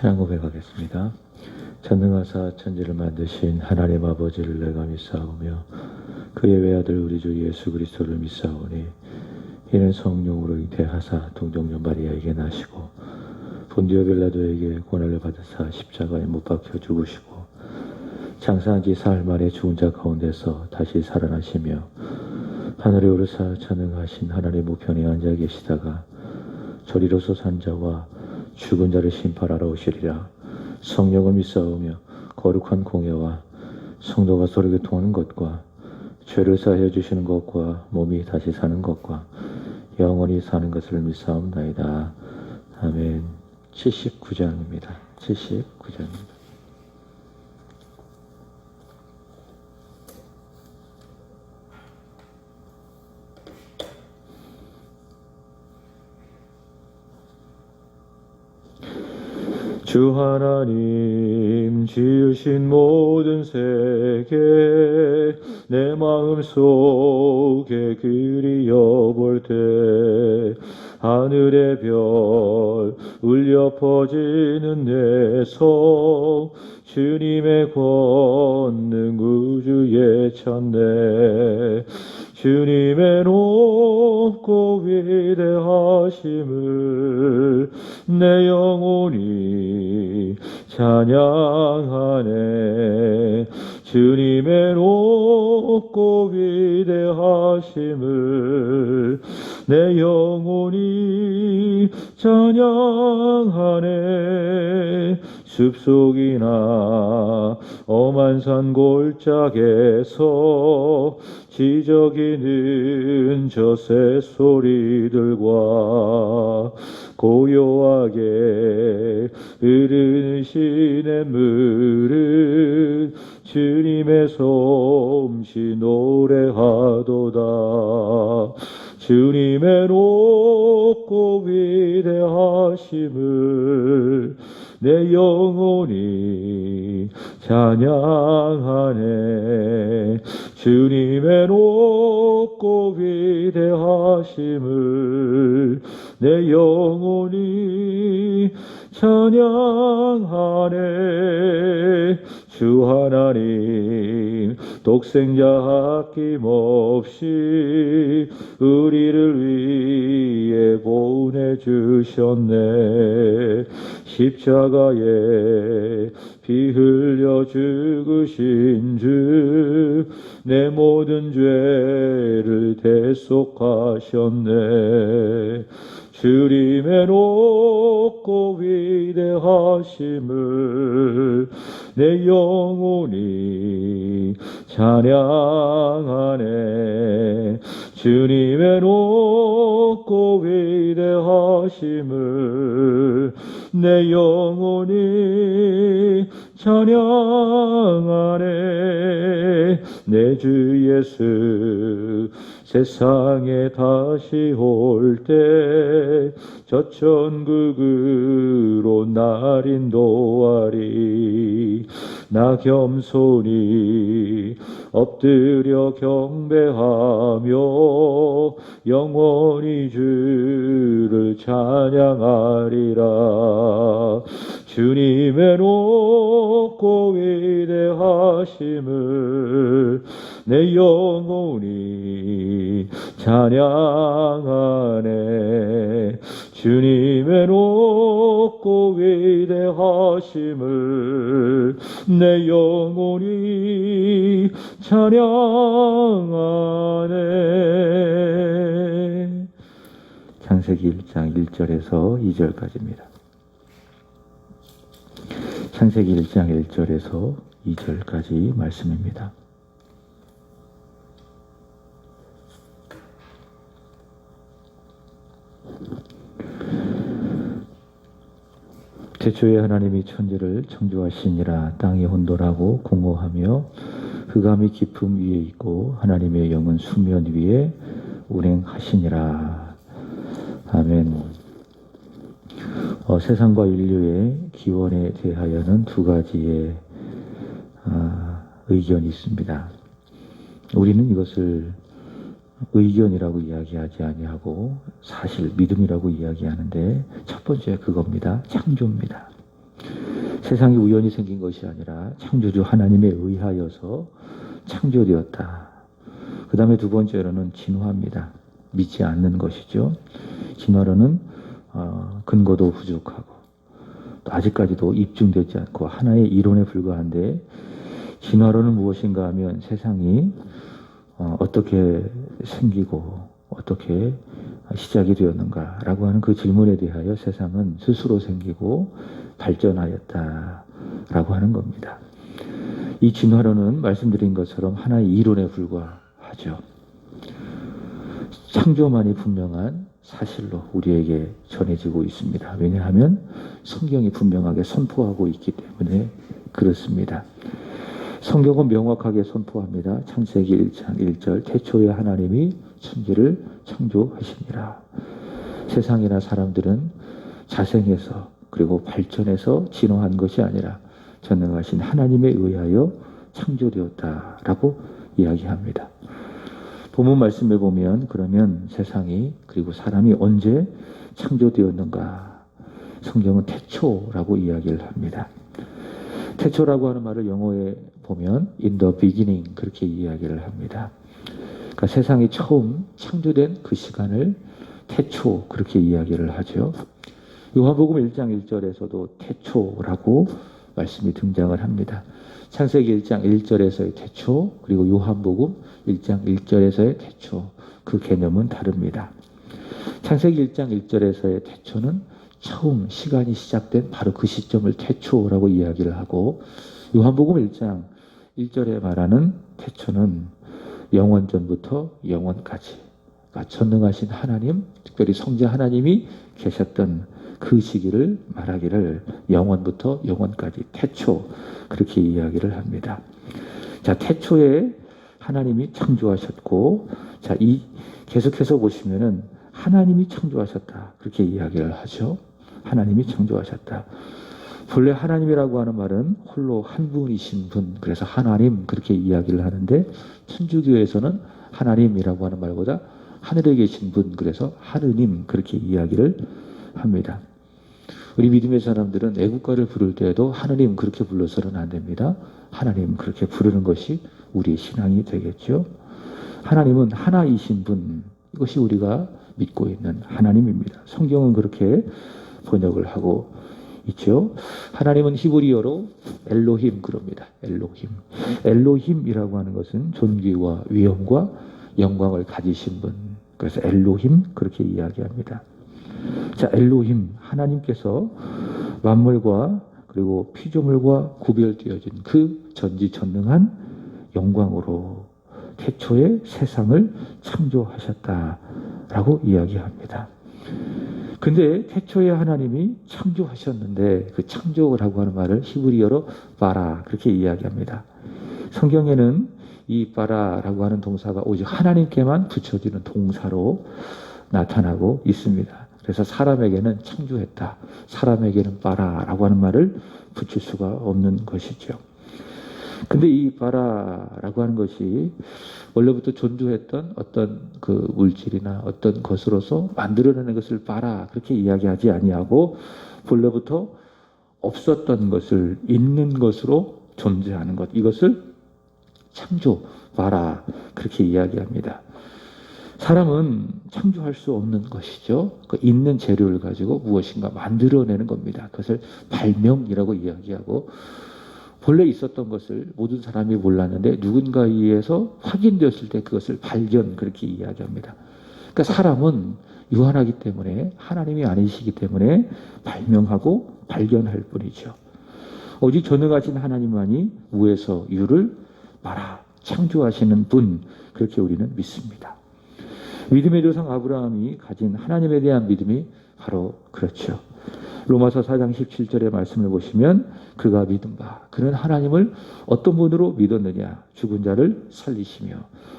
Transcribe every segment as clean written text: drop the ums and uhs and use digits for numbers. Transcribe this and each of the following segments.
신앙 고백하겠습니다. 전능하사 천지를 만드신 하나님 아버지를 내가 믿사오며 그의 외아들 우리 주 예수 그리스도를 믿사오니 이는 성령으로 잉태하사 동정녀 마리아에게 나시고 본디오 빌라도에게 고난을 받으사 십자가에 못 박혀 죽으시고 장사한 지 사흘 만에 죽은 자 가운데서 다시 살아나시며 하늘에 오르사 전능하신 하나님 우편에 앉아 계시다가 저리로서 산 자와 죽은 자를 심판하러 오시리라. 성령을 믿사오며 거룩한 공예와 성도가 서로 교통하는 것과 죄를 사하여 주시는 것과 몸이 다시 사는 것과 영원히 사는 것을 믿사옵나이다. 아멘. 79장입니다. 79장입니다. 주 하나님 지으신 모든 세계 내 마음속에 그리어볼 때 하늘의 별 울려 퍼지는 내 성 주님의 권능 우주에 찾네. 주님의 높고 위대하심을 내 영혼이 찬양하네. 주님의 높고 위대하심을 내 영혼이 찬양하네. 숲속이나 엄한 산 골짜기에서 지저귀는 저 새소리들과 고요하게 흐르는 시냇물은 주님의 솜씨 노래하도다. 주님의 높고 위대하심을 내 영혼이 찬양하네. 주님의 높고 위대하심을 내 영혼이 찬양하네. 주 하나님 독생자 아낌없이 우리를 위해 보내주셨네. 십자가에 피 흘려 죽으신 주 내 모든 죄를 대속하셨네. 주님의 높고 위대하심을 내 영혼이 찬양하네. 주님의 높고 위대하심을 내 영혼이 찬양하네. 내 주 예수 세상에 다시 올 때 저 천국으로 날 인도하리. 나 겸손히 엎드려 경배하며 영원히 주를 찬양하리라. 주님의 높고 위대하심을 내 영혼이 찬양하네. 주님의 높고 위대하심을 내 영혼이 찬양하네. 창세기 1장 1절에서 2절까지입니다. 창세기 1장 1절에서 2절까지 말씀입니다. 태초에 하나님이 천지를 창조하시니라. 땅이 혼돈하고 공허하며 흑암이 깊음 위에 있고 하나님의 영은 수면 위에 운행하시니라. 아멘. 세상과 인류의 기원에 대하여는 두 가지의 의견이 있습니다. 우리는 이것을 의견이라고 이야기하지 아니하고 사실 믿음이라고 이야기하는데 첫 번째 그겁니다. 창조입니다. 세상이 우연히 생긴 것이 아니라 창조주 하나님에 의하여서 창조되었다. 그 다음에 두 번째로는 진화입니다. 믿지 않는 것이죠. 진화론은 근거도 부족하고 또 아직까지도 입증되지 않고 하나의 이론에 불과한데, 진화론은 무엇인가 하면 세상이 어떻게 생기고 어떻게 시작이 되었는가라고 하는 그 질문에 대하여 세상은 스스로 생기고 발전하였다라고 하는 겁니다. 이 진화론은 말씀드린 것처럼 하나의 이론에 불과하죠. 창조만이 분명한 사실로 우리에게 전해지고 있습니다. 왜냐하면 성경이 분명하게 선포하고 있기 때문에 그렇습니다. 성경은 명확하게 선포합니다. 창세기 1장 1절, 태초에 하나님이 천지를 창조하시니라. 세상이나 사람들은 자생해서 그리고 발전해서 진화한 것이 아니라 전능하신 하나님에 의하여 창조되었다라고 이야기합니다. 본문 말씀에 보면 그러면 세상이 그리고 사람이 언제 창조되었는가? 성경은 태초라고 이야기를 합니다. 태초라고 하는 말을 영어에 보면 in the beginning 그렇게 이야기를 합니다. 그러니까 세상이 처음 창조된 그 시간을 태초 그렇게 이야기를 하죠. 요한복음 1장 1절에서도 태초라고 말씀이 등장을 합니다. 창세기 1장 1절에서의 태초, 그리고 요한복음 1장 1절에서의 태초, 그 개념은 다릅니다. 창세기 1장 1절에서의 태초는 처음 시간이 시작된 바로 그 시점을 태초라고 이야기를 하고, 요한복음 1장 1절에 말하는 태초는 영원전부터 영원까지, 그러니까 전능하신 하나님, 특별히 성자 하나님이 계셨던 그 시기를 말하기를 영원부터 영원까지 태초 그렇게 이야기를 합니다. 자, 태초에 하나님이 창조하셨고, 자, 이 계속해서 보시면은 하나님이 창조하셨다 그렇게 이야기를 하죠. 하나님이 창조하셨다. 본래 하나님이라고 하는 말은 홀로 한 분이신 분, 그래서 하나님 그렇게 이야기를 하는데, 천주교에서는 하나님이라고 하는 말보다 하늘에 계신 분, 그래서 하느님 그렇게 이야기를 합니다. 우리 믿음의 사람들은 애국가를 부를 때에도 하느님 그렇게 불러서는 안 됩니다. 하나님 그렇게 부르는 것이 우리의 신앙이 되겠죠. 하나님은 하나이신 분, 이것이 우리가 믿고 있는 하나님입니다. 성경은 그렇게 번역을 하고 있죠. 하나님은 히브리어로 엘로힘 그럽니다. 엘로힘. 엘로힘이라고 하는 것은 존귀와 위엄과 영광을 가지신 분, 그래서 엘로힘 그렇게 이야기합니다. 자, 엘로힘 하나님께서 만물과 그리고 피조물과 구별되어진 그 전지전능한 영광으로 태초에 세상을 창조하셨다라고 이야기합니다. 근데 태초에 하나님이 창조하셨는데, 그 창조라고 하는 말을 히브리어로 바라 그렇게 이야기합니다. 성경에는 이 바라라고 하는 동사가 오직 하나님께만 붙여지는 동사로 나타나고 있습니다. 그래서 사람에게는 창조했다, 사람에게는 바라라고 하는 말을 붙일 수가 없는 것이죠. 근데 이 바라라고 하는 것이 원래부터 존재했던 어떤 그 물질이나 어떤 것으로서 만들어내는 것을 바라 그렇게 이야기하지 아니하고, 본래부터 없었던 것을 있는 것으로 존재하는 것, 이것을 창조 바라 그렇게 이야기합니다. 사람은 창조할 수 없는 것이죠. 그 있는 재료를 가지고 무엇인가 만들어내는 겁니다. 그것을 발명이라고 이야기하고, 본래 있었던 것을 모든 사람이 몰랐는데 누군가에 의해서 확인되었을 때 그것을 발견 그렇게 이야기합니다. 그러니까 사람은 유한하기 때문에, 하나님이 아니시기 때문에 발명하고 발견할 뿐이죠. 오직 전능하신 하나님만이 무에서 유를 말아 창조하시는 분, 그렇게 우리는 믿습니다. 믿음의 조상 아브라함이 가진 하나님에 대한 믿음이 바로 그렇죠. 로마서 4장 17절의 말씀을 보시면 그가 믿은 바, 그는 하나님을 어떤 분으로 믿었느냐, 죽은 자를 살리시며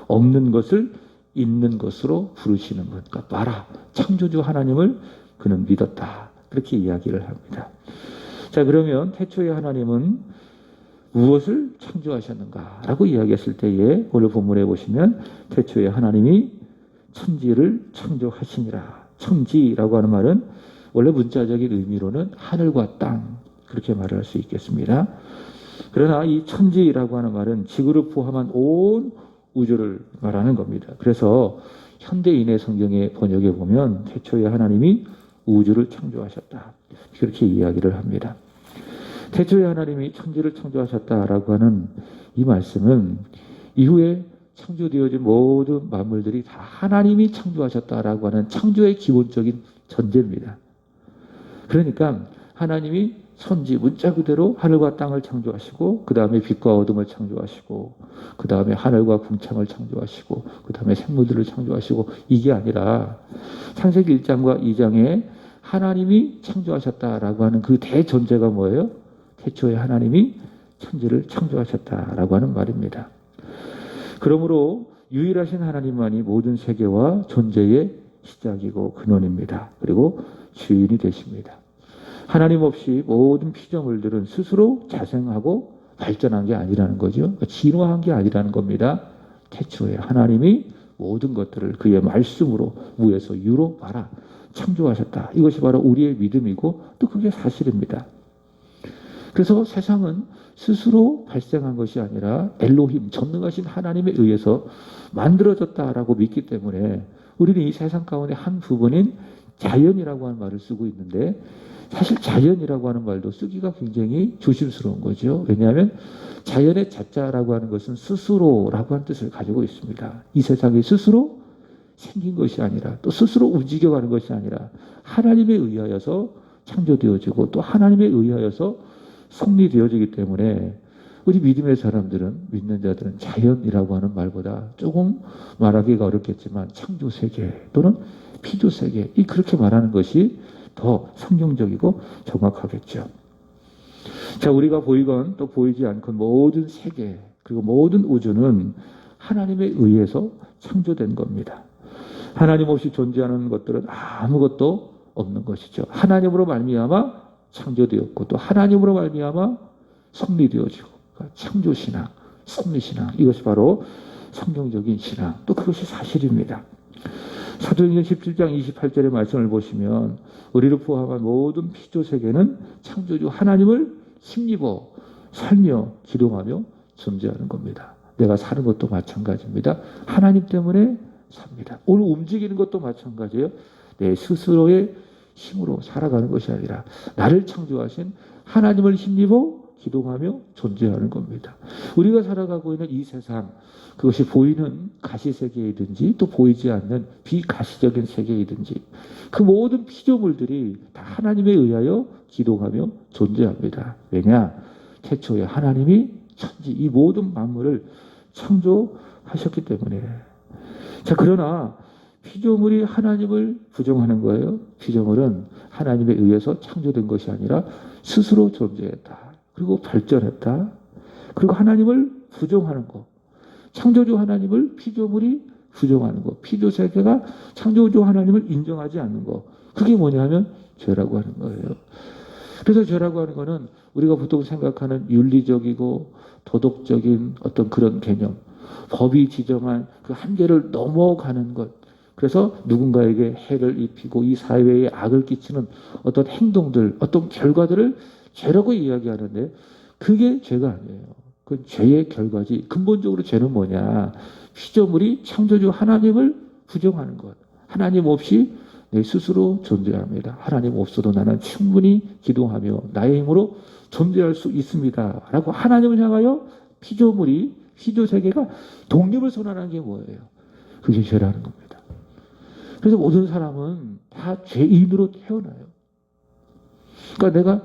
없는 것을 있는 것으로 부르시는 분, 그러니까 바라 창조주 하나님을 그는 믿었다 그렇게 이야기를 합니다. 자, 그러면 태초에 하나님은 무엇을 창조하셨는가 라고 이야기했을 때에 오늘 본문에 보시면 태초에 하나님이 천지를 창조하시니라. 천지라고 하는 말은 원래 문자적인 의미로는 하늘과 땅, 그렇게 말을 할 수 있겠습니다. 그러나 이 천지라고 하는 말은 지구를 포함한 온 우주를 말하는 겁니다. 그래서 현대인의 성경의 번역에 보면 태초에 하나님이 우주를 창조하셨다, 그렇게 이야기를 합니다. 태초에 하나님이 천지를 창조하셨다라고 하는 이 말씀은 이후에 창조되어진 모든 만물들이 다 하나님이 창조하셨다라고 하는 창조의 기본적인 전제입니다. 그러니까 하나님이 천지 문자 그대로 하늘과 땅을 창조하시고, 그 다음에 빛과 어둠을 창조하시고, 그 다음에 하늘과 궁창을 창조하시고, 그 다음에 생물들을 창조하시고, 이게 아니라 창세기 1장과 2장에 하나님이 창조하셨다라고 하는 그 대전제가 뭐예요? 태초에 하나님이 천지를 창조하셨다라고 하는 말입니다. 그러므로 유일하신 하나님만이 모든 세계와 존재의 시작이고 근원입니다. 그리고 주인이 되십니다. 하나님 없이 모든 피조물들은 스스로 자생하고 발전한 게 아니라는 거죠. 진화한 게 아니라는 겁니다. 태초에 하나님이 모든 것들을 그의 말씀으로 무에서 유로 말아 창조하셨다. 이것이 바로 우리의 믿음이고 또 그게 사실입니다. 그래서 세상은 스스로 발생한 것이 아니라 엘로힘, 전능하신 하나님에 의해서 만들어졌다라고 믿기 때문에 우리는 이 세상 가운데 한 부분인 자연이라고 하는 말을 쓰고 있는데, 사실 자연이라고 하는 말도 쓰기가 굉장히 조심스러운 거죠. 왜냐하면 자연의 자자라고 하는 것은 스스로라고 하는 뜻을 가지고 있습니다. 이 세상이 스스로 생긴 것이 아니라, 또 스스로 움직여가는 것이 아니라 하나님에 의하여서 창조되어지고 또 하나님에 의하여서 성리되어지기 때문에 우리 믿음의 사람들은, 믿는 자들은 자연이라고 하는 말보다 조금 말하기가 어렵겠지만 창조세계 또는 피조세계, 이 그렇게 말하는 것이 더 성경적이고 정확하겠죠. 자, 우리가 보이건 또 보이지 않건 모든 세계 그리고 모든 우주는 하나님에 의해서 창조된 겁니다. 하나님 없이 존재하는 것들은 아무것도 없는 것이죠. 하나님으로 말미암아 창조되었고 또 하나님으로 말미암아 성리되어지고, 창조신앙, 성리신앙, 이것이 바로 성경적인 신앙, 또 그것이 사실입니다. 사도행전 17장 28절의 말씀을 보시면 우리를 포함한 모든 피조세계는 창조주 하나님을 힘입어 살며 기동하며 존재하는 겁니다. 내가 사는 것도 마찬가지입니다. 하나님 때문에 삽니다. 오늘 움직이는 것도 마찬가지예요. 내 스스로의 힘으로 살아가는 것이 아니라 나를 창조하신 하나님을 힘입어 기동하며 존재하는 겁니다. 우리가 살아가고 있는 이 세상, 그것이 보이는 가시세계이든지 또 보이지 않는 비가시적인 세계이든지 그 모든 피조물들이 다 하나님에 의하여 기동하며 존재합니다. 왜냐? 태초에 하나님이 천지 이 모든 만물을 창조하셨기 때문에. 자, 그러나 피조물이 하나님을 부정하는 거예요. 피조물은 하나님에 의해서 창조된 것이 아니라 스스로 존재했다. 그리고 발전했다. 그리고 하나님을 부정하는 것. 창조주 하나님을 피조물이 부정하는 것. 피조세계가 창조주 하나님을 인정하지 않는 것. 그게 뭐냐면 죄라고 하는 거예요. 그래서 죄라고 하는 거는 우리가 보통 생각하는 윤리적이고 도덕적인 어떤 그런 개념, 법이 지정한 그 한계를 넘어가는 것. 그래서 누군가에게 해를 입히고 이 사회에 악을 끼치는 어떤 행동들, 어떤 결과들을 죄라고 이야기하는데 그게 죄가 아니에요. 그 죄의 결과지. 근본적으로 죄는 뭐냐? 피조물이 창조주 하나님을 부정하는 것. 하나님 없이 내 스스로 존재합니다. 하나님 없어도 나는 충분히 기도하며 나의 힘으로 존재할 수 있습니다. 라고 하나님을 향하여 피조물이, 피조세계가 독립을 선언하는 게 뭐예요? 그게 죄라는 겁니다. 그래서 모든 사람은 다 죄인으로 태어나요. 그러니까 내가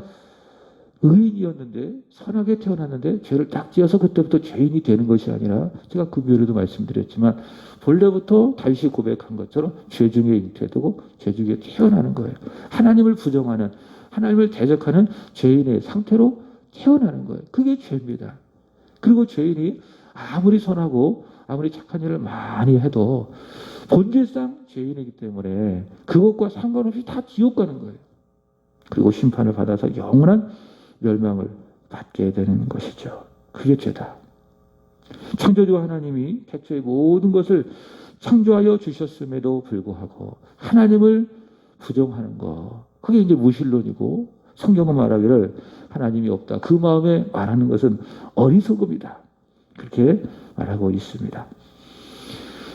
의인이었는데, 선하게 태어났는데 죄를 딱 지어서 그때부터 죄인이 되는 것이 아니라, 제가 그 묘로도 말씀드렸지만 본래부터 다윗이 고백한 것처럼 죄 중에 잉태되고 죄 중에 태어나는 거예요. 하나님을 부정하는, 하나님을 대적하는 죄인의 상태로 태어나는 거예요. 그게 죄입니다. 그리고 죄인이 아무리 선하고 아무리 착한 일을 많이 해도 본질상 죄인이기 때문에 그것과 상관없이 다 지옥 가는 거예요. 그리고 심판을 받아서 영원한 멸망을 받게 되는 것이죠. 그게 죄다. 창조주 하나님이 태초에 모든 것을 창조하여 주셨음에도 불구하고 하나님을 부정하는 것, 그게 이제 무신론이고 성경은 말하기를 하나님이 없다. 그 마음에 말하는 것은 어리석음이다. 그렇게 말하고 있습니다.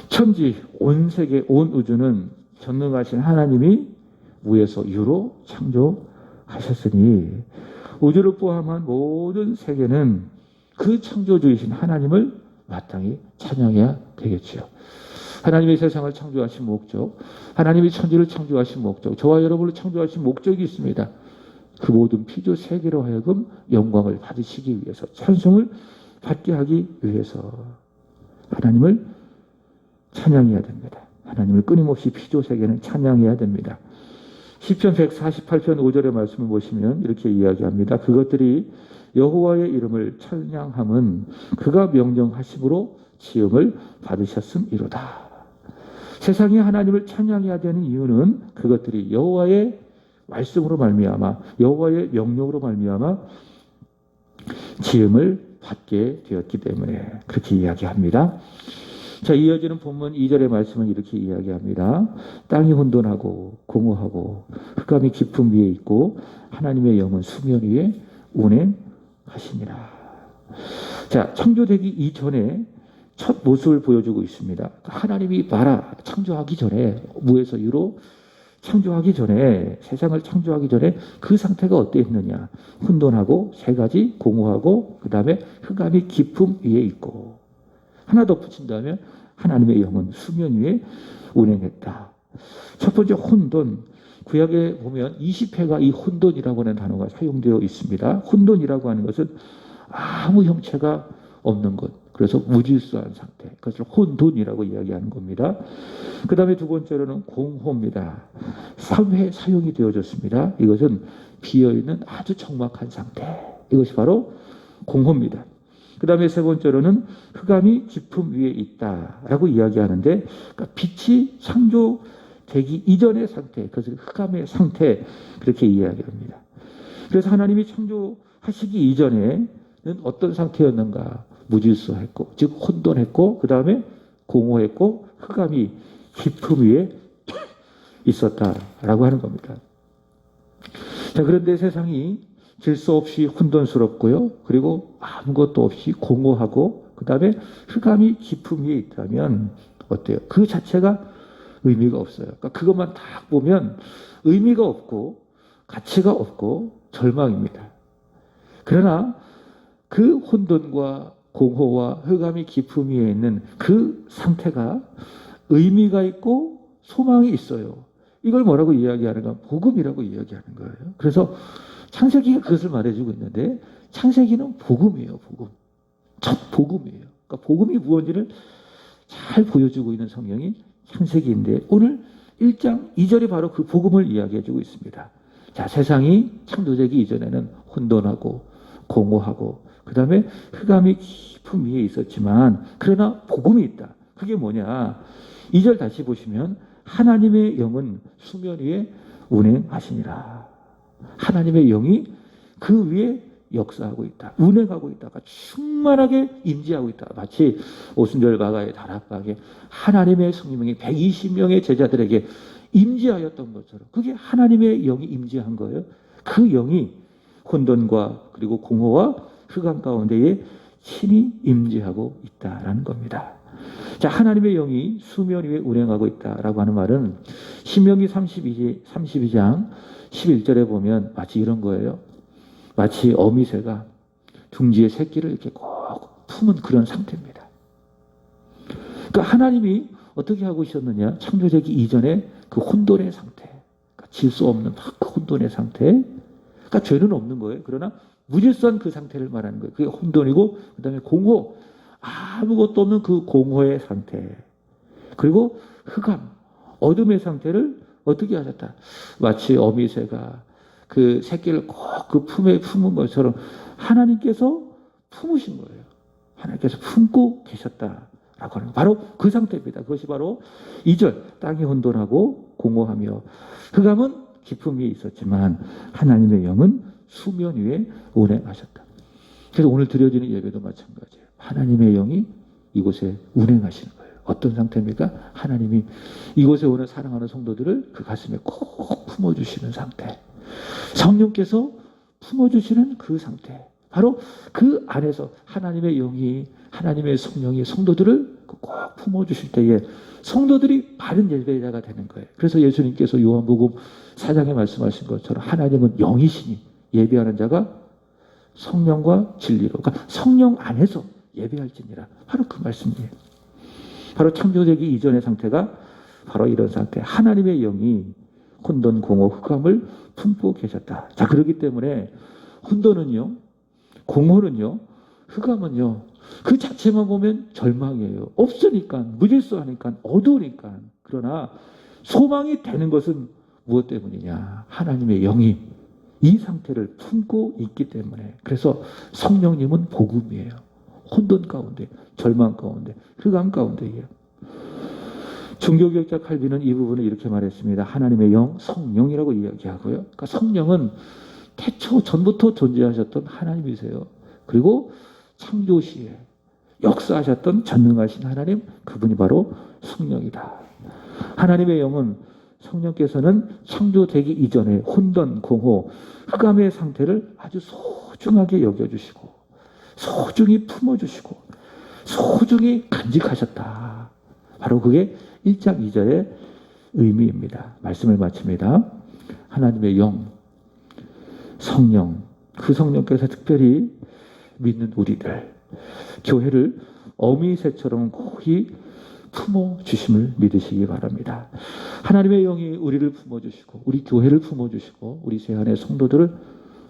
천지, 온 세계, 온 우주는 전능하신 하나님이 무에서 유로 창조하셨으니 우주를 포함한 모든 세계는 그 창조주이신 하나님을 마땅히 찬양해야 되겠지요. 하나님의 세상을 창조하신 목적, 하나님이 천지를 창조하신 목적, 저와 여러분을 창조하신 목적이 있습니다. 그 모든 피조 세계로 하여금 영광을 받으시기 위해서, 찬송을 받게 하기 위해서 하나님을 찬양해야 됩니다. 하나님을 끊임없이 피조 세계는 찬양해야 됩니다. 시편 148편 5절의 말씀을 보시면 이렇게 이야기합니다. 그것들이 여호와의 이름을 찬양함은 그가 명령하심으로 지음을 받으셨음이로다. 세상이 하나님을 찬양해야 되는 이유는 그것들이 여호와의 말씀으로 말미암아, 여호와의 명령으로 말미암아 지음을 받게 되었기 때문에 그렇게 이야기합니다. 자, 이어지는 본문 2절의 말씀은 이렇게 이야기합니다. 땅이 혼돈하고 공허하고 흑암이 깊음 위에 있고 하나님의 영은 수면 위에 운행하시니라. 자, 창조되기 이전에 첫 모습을 보여주고 있습니다. 하나님이 봐라, 창조하기 전에, 무에서 유로 창조하기 전에, 세상을 창조하기 전에 그 상태가 어땠느냐. 혼돈하고 세 가지, 공허하고 그 다음에 흑암이 깊음 위에 있고, 하나 더 붙인다면 하나님의 영은 수면 위에 운행했다. 첫 번째 혼돈, 구약에 보면 20회가 이 혼돈이라고 하는 단어가 사용되어 있습니다. 혼돈이라고 하는 것은 아무 형체가 없는 것, 그래서 무질서한 상태, 그것을 혼돈이라고 이야기하는 겁니다. 그 다음에 두 번째로는 공허입니다. 3회 사용이 되어졌습니다. 이것은 비어있는 아주 적막한 상태, 이것이 바로 공허입니다. 그 다음에 세 번째로는 흑암이 깊음 위에 있다라고 이야기하는데, 그러니까 빛이 창조되기 이전의 상태, 그것을 흑암의 상태, 그렇게 이야기합니다. 그래서 하나님이 창조하시기 이전에는 어떤 상태였는가? 무질서했고, 즉 혼돈했고, 그 다음에 공허했고, 흑암이 깊음 위에 있었다라고 하는 겁니다. 자, 그런데 세상이 질서 없이 혼돈스럽고요, 그리고 아무것도 없이 공허하고, 그 다음에 흑암이 깊음 위에 있다면 어때요? 그 자체가 의미가 없어요. 그러니까 그것만 딱 보면 의미가 없고 가치가 없고 절망입니다. 그러나 그 혼돈과 공허와 흑암이 깊음 위에 있는 그 상태가 의미가 있고 소망이 있어요. 이걸 뭐라고 이야기하는가? 복음이라고 이야기하는 거예요. 그래서 창세기가 그것을 말해주고 있는데, 창세기는 복음이에요. 복음. 첫 복음이에요. 그러니까 복음이 무엇인지를 잘 보여주고 있는 성경이 창세기인데, 오늘 1장 2절이 바로 그 복음을 이야기해주고 있습니다. 자, 세상이 창조되기 이전에는 혼돈하고 공허하고 그 다음에 흑암이 깊은 위에 있었지만, 그러나 복음이 있다. 그게 뭐냐? 2절 다시 보시면 하나님의 영은 수면 위에 운행하시니라. 하나님의 영이 그 위에 역사하고 있다. 운행하고 있다가 충만하게 임재하고 있다. 마치 오순절 마가의 다락방에 하나님의 성령이 120명의 제자들에게 임재하였던 것처럼, 그게 하나님의 영이 임재한 거예요. 그 영이 혼돈과 그리고 공허와 흑암 가운데에 친히 임재하고 있다라는 겁니다. 자, 하나님의 영이 수면 위에 운행하고 있다라고 하는 말은 신명기 32장 11절에 보면 마치 이런 거예요. 마치 어미새가 둥지의 새끼를 이렇게 꼭 품은 그런 상태입니다. 그러니까 하나님이 어떻게 하고 있었느냐? 창조되기 이전에 그 혼돈의 상태, 그러니까 질서 없는 그 혼돈의 상태, 그러니까 죄는 없는 거예요. 그러나 무질서한 그 상태를 말하는 거예요. 그게 혼돈이고, 그 다음에 공허, 아무것도 없는 그 공허의 상태, 그리고 흑암, 어둠의 상태를 어떻게 하셨다? 마치 어미새가 그 새끼를 꼭 그 품에 품은 것처럼 하나님께서 품으신 거예요. 하나님께서 품고 계셨다라고 하는 거. 바로 그 상태입니다. 그것이 바로 2절, 땅이 혼돈하고 공허하며 흑암은 깊음 위에 있었지만 하나님의 영은 수면 위에 운행하셨다. 그래서 오늘 드려지는 예배도 마찬가지예요. 하나님의 영이 이곳에 운행하시는 거예요. 어떤 상태입니까? 하나님이 이곳에 오는 사랑하는 성도들을 그 가슴에 꼭 품어주시는 상태. 성령께서 품어주시는 그 상태, 바로 그 안에서 하나님의 영이, 하나님의 성령이 성도들을 꼭 품어주실 때에 성도들이 바른 예배자가 되는 거예요. 그래서 예수님께서 요한복음 4장에 말씀하신 것처럼 하나님은 영이시니 예배하는 자가 성령과 진리로, 그러니까 성령 안에서 예배할지니라. 바로 그 말씀이에요. 바로 창조되기 이전의 상태가 바로 이런 상태. 하나님의 영이 혼돈, 공허, 흑암을 품고 계셨다. 자, 그렇기 때문에 혼돈은요, 공허는요, 흑암은요, 그 자체만 보면 절망이에요. 없으니까, 무질서하니까, 어두우니까. 그러나 소망이 되는 것은 무엇 때문이냐? 하나님의 영이 이 상태를 품고 있기 때문에. 그래서 성령님은 복음이에요. 혼돈 가운데, 절망 가운데, 흑암 가운데예요. 종교개혁자 칼빈은 이 부분을 이렇게 말했습니다. 하나님의 영, 성령이라고 이야기하고요. 그러니까 성령은 태초 전부터 존재하셨던 하나님이세요. 그리고 창조시에 역사하셨던 전능하신 하나님, 그분이 바로 성령이다. 하나님의 영은 성령께서는 창조되기 이전에 혼돈, 공허, 흑암의 상태를 아주 소중하게 여겨주시고 소중히 품어주시고 소중히 간직하셨다. 바로 그게 1장 2절의 의미입니다. 말씀을 마칩니다. 하나님의 영, 성령, 그 성령께서 특별히 믿는 우리들, 교회를 어미새처럼 고이 품어주심을 믿으시기 바랍니다. 하나님의 영이 우리를 품어주시고 우리 교회를 품어주시고 우리 세안의 성도들을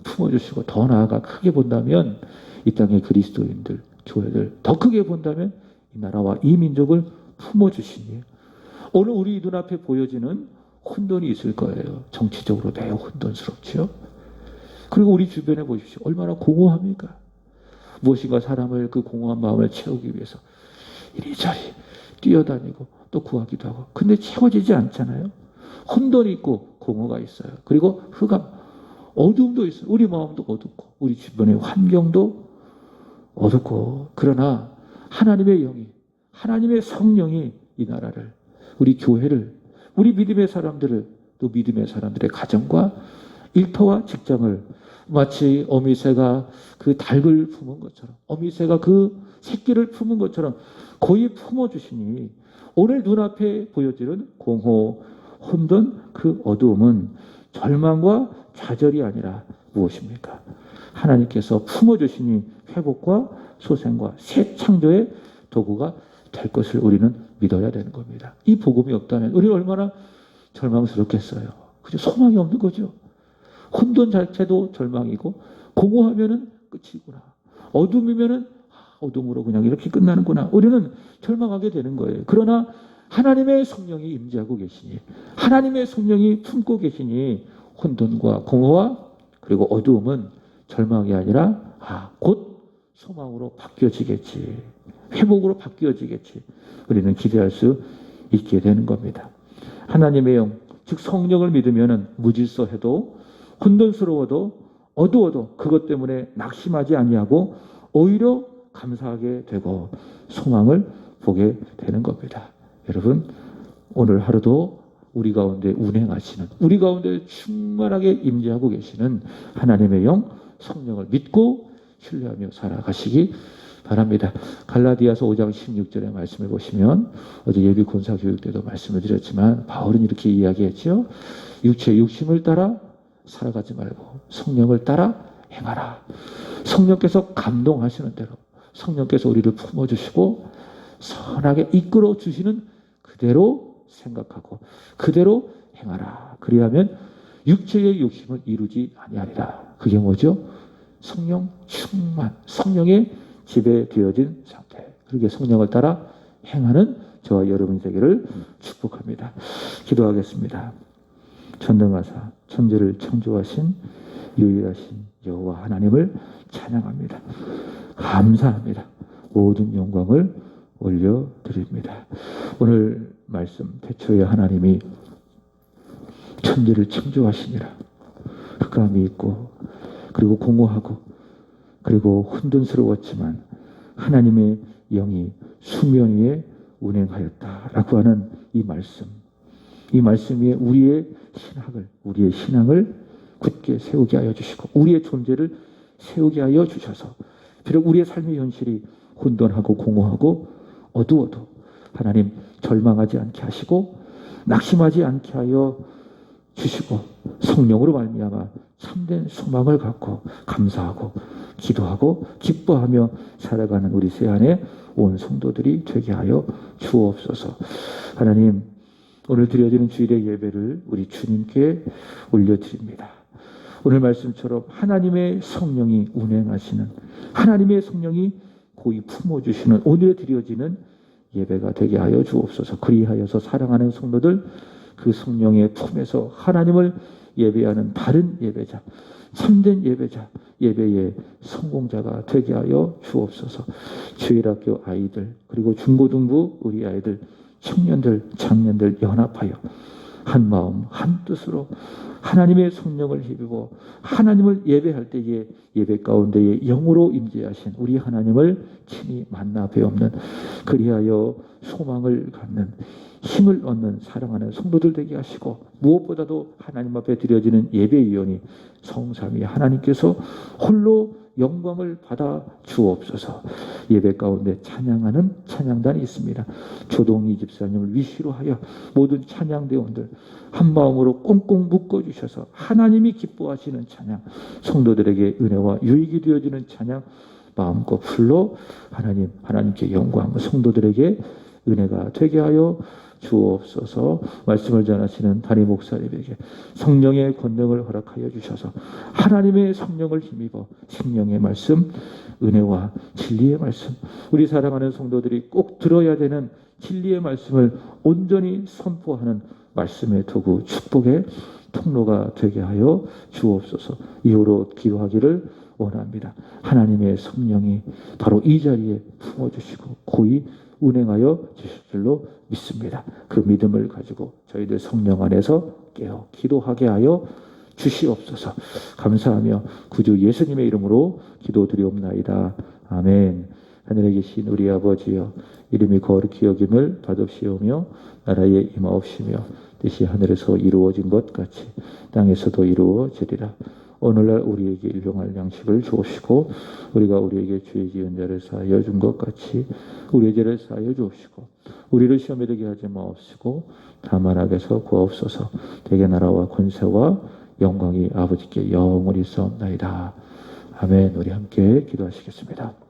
품어주시고 더 나아가 크게 본다면 이 땅의 그리스도인들, 교회들, 더 크게 본다면 이 나라와 이 민족을 품어주시니 오늘 우리 눈앞에 보여지는 혼돈이 있을 거예요. 정치적으로 매우 혼돈스럽지요. 그리고 우리 주변에 보십시오. 얼마나 공허합니까? 무엇인가 사람을 그 공허한 마음을 채우기 위해서 이리저리 뛰어다니고 또 구하기도 하고. 근데 채워지지 않잖아요. 혼돈이 있고 공허가 있어요. 그리고 흑암, 어둠도 있어요. 우리 마음도 어둡고 우리 주변의 환경도 어둡고. 그러나 하나님의 영이, 하나님의 성령이 이 나라를, 우리 교회를, 우리 믿음의 사람들을, 또 믿음의 사람들의 가정과 일터와 직장을 마치 어미새가 그 닭을 품은 것처럼, 어미새가 그 새끼를 품은 것처럼 거의 품어주시니 오늘 눈앞에 보여지는 공허, 혼돈, 그 어두움은 절망과 좌절이 아니라 무엇입니까? 하나님께서 품어주시니 회복과 소생과 새 창조의 도구가 될 것을 우리는 믿어야 되는 겁니다. 이 복음이 없다면 우리 얼마나 절망스럽겠어요. 그죠? 소망이 없는 거죠. 혼돈 자체도 절망이고 공허하면은 끝이구나. 어둠이면은 어둠으로 그냥 이렇게 끝나는구나. 우리는 절망하게 되는 거예요. 그러나 하나님의 성령이 임재하고 계시니, 하나님의 성령이 품고 계시니 혼돈과 공허와 그리고 어두움은 절망이 아니라 곧 소망으로 바뀌어지겠지. 회복으로 바뀌어지겠지. 우리는 기대할 수 있게 되는 겁니다. 하나님의 영, 즉 성령을 믿으면 무질서해도 혼돈스러워도 어두워도 그것 때문에 낙심하지 아니하고 오히려 감사하게 되고 소망을 보게 되는 겁니다. 여러분, 오늘 하루도 우리 가운데 운행하시는, 우리 가운데 충만하게 임재하고 계시는 하나님의 영 성령을 믿고 신뢰하며 살아가시기 바랍니다. 갈라디아서 5장 16절의 말씀을 보시면 어제 예비 군사 교육 때도 말씀을 드렸지만 바울은 이렇게 이야기했죠. 육체의 욕심을 따라 살아가지 말고 성령을 따라 행하라. 성령께서 감동하시는 대로, 성령께서 우리를 품어주시고 선하게 이끌어 주시는 그대로 생각하고 그대로 행하라. 그리하면 육체의 욕심을 이루지 아니하리라. 그게 뭐죠? 성령 충만, 성령의 지배되어진 상태. 그렇게 성령을 따라 행하는 저와 여러분 되기를 축복합니다. 기도하겠습니다. 전능하사 천지를 창조하신 유일하신 여호와 하나님을 찬양합니다. 감사합니다. 모든 영광을 올려드립니다. 오늘 말씀, 태초에 하나님이 천지를 창조하시니라. 흑암이 있고 그리고 공허하고 그리고 혼돈스러웠지만 하나님의 영이 수면 위에 운행하였다라고 하는 이 말씀, 이 말씀 위에 우리의 신학을, 우리의 신앙을 굳게 세우게 하여 주시고 우리의 존재를 세우게 하여 주셔서 비록 우리의 삶의 현실이 혼돈하고 공허하고 어두워도 하나님 절망하지 않게 하시고 낙심하지 않게 하여 주시고 성령으로 말미암아 참된 소망을 갖고 감사하고 기도하고 기뻐하며 살아가는 우리 세안의 온 성도들이 되게 하여 주옵소서. 하나님, 오늘 드려지는 주일의 예배를 우리 주님께 올려드립니다. 오늘 말씀처럼 하나님의 성령이 운행하시는, 하나님의 성령이 고이 품어주시는 오늘 드려지는 예배가 되게 하여 주옵소서. 그리하여서 사랑하는 성도들, 그 성령의 품에서 하나님을 예배하는 바른 예배자, 참된 예배자, 예배의 성공자가 되게 하여 주옵소서. 주일학교 아이들, 그리고 중고등부 우리 아이들, 청년들, 장년들 연합하여 한 마음 한 뜻으로 하나님의 성령을 힘입어 하나님을 예배할 때에 예배 가운데에 영으로 임재하신 우리 하나님을 친히 만나 뵈옵는, 그리하여 소망을 갖는, 힘을 얻는 사랑하는 성도들 되게 하시고, 무엇보다도 하나님 앞에 드려지는 예배위원이 성삼위 하나님께서 홀로 영광을 받아 주옵소서. 예배 가운데 찬양하는 찬양단이 있습니다. 조동희 집사님을 위시로 하여 모든 찬양대원들 한 마음으로 꽁꽁 묶어주셔서 하나님이 기뻐하시는 찬양, 성도들에게 은혜와 유익이 되어지는 찬양 마음껏 불러 하나님께 영광, 성도들에게 은혜가 되게 하여 주옵소서. 말씀을 전하시는 담임 목사님에게 성령의 권능을 허락하여 주셔서 하나님의 성령을 힘입어 생명의 말씀, 은혜와 진리의 말씀, 우리 사랑하는 성도들이 꼭 들어야 되는 진리의 말씀을 온전히 선포하는 말씀의 도구, 축복의 통로가 되게 하여 주옵소서. 이후로 기도하기를 원합니다. 하나님의 성령이 바로 이 자리에 품어주시고 고이 운행하여 주실 줄로 믿습니다. 그 믿음을 가지고 저희들 성령 안에서 깨어 기도하게 하여 주시옵소서. 감사하며 구주 예수님의 이름으로 기도드리옵나이다. 아멘. 하늘에 계신 우리 아버지여, 이름이 거룩히 여김을 받으시오며 나라에 임하옵시며 뜻이 하늘에서 이루어진 것 같이 땅에서도 이루어지리라. 오늘날 우리에게 일용할 양식을 주옵시고 우리가 우리에게 죄 지은 자를 사하여 준 것 같이 우리의 죄를 사하여 주옵시고 우리를 시험에 들게 하지 마옵시고 다만 악에서 구하옵소서. 대개 나라와 권세와 영광이 아버지께 영원히 있사옵나이다. 아멘. 우리 함께 기도하시겠습니다.